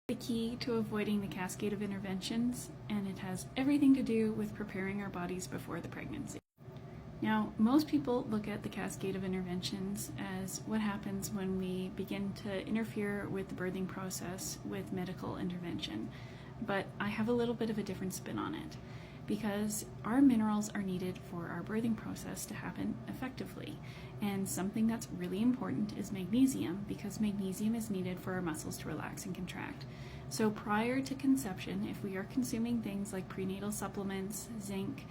The key to avoiding the cascade of interventions, and it has everything to do with preparing our bodies before the pregnancy. Now, most people look at the cascade of interventions as what happens when we begin to interfere with the birthing process with medical intervention, but I have a little bit of a different spin on it, because our minerals are needed for our birthing process to happen effectively. And something that's really important is magnesium, because magnesium is needed for our muscles to relax and contract. So prior to conception, if we are consuming things like prenatal supplements, zinc,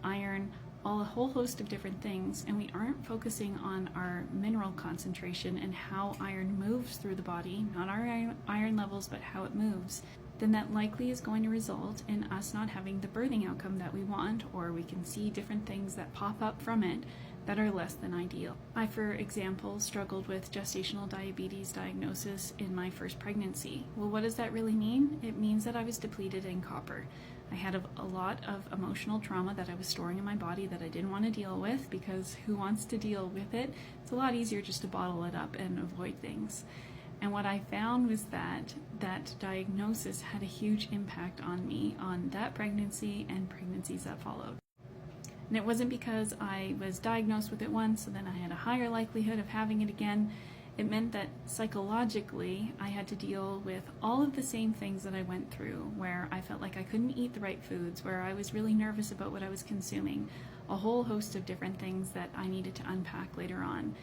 iron, a whole host of different things, and we aren't focusing on our mineral concentration and how iron moves through the body, not our iron levels, but how it moves, then that likely is going to result in us not having the birthing outcome that we want, or we can see different things that pop up from it that are less than ideal. I, for example, struggled with gestational diabetes diagnosis in my first pregnancy. Well, what does that really mean? It means that I was depleted in copper. I had a lot of emotional trauma that I was storing in my body that I didn't want to deal with, because who wants to deal with it? It's a lot easier just to bottle it up and avoid things. And what I found was that diagnosis had a huge impact on me, on that pregnancy and pregnancies that followed. And it wasn't because I was diagnosed with it once, so then I had a higher likelihood of having it again. It meant that psychologically I had to deal with all of the same things that I went through, where I felt like I couldn't eat the right foods, where I was really nervous about what I was consuming, a whole host of different things that I needed to unpack later on.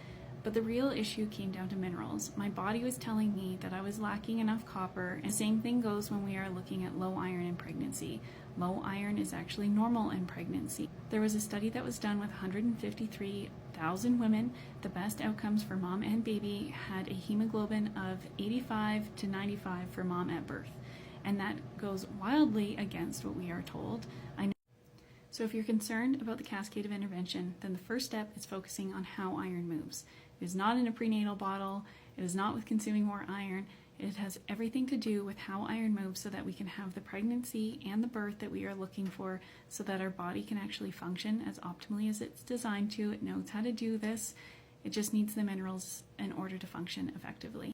But the real issue came down to minerals. My body was telling me that I was lacking enough copper, and the same thing goes when we are looking at low iron in pregnancy. Low iron is actually normal in pregnancy. There was a study that was done with 153,000 women. The best outcomes for mom and baby had a hemoglobin of 85 to 95 for mom at birth. And that goes wildly against what we are told. So if you're concerned about the cascade of intervention, then the first step is focusing on how iron moves. It is not in a prenatal bottle. It is not with consuming more iron. It has everything to do with how iron moves, so that we can have the pregnancy and the birth that we are looking for, so that our body can actually function as optimally as it's designed to. It knows how to do this. It just needs the minerals in order to function effectively.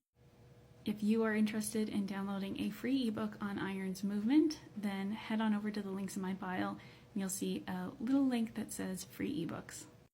If you are interested in downloading a free ebook on iron's movement, then head on over to the links in my bio, and you'll see a little link that says free ebooks.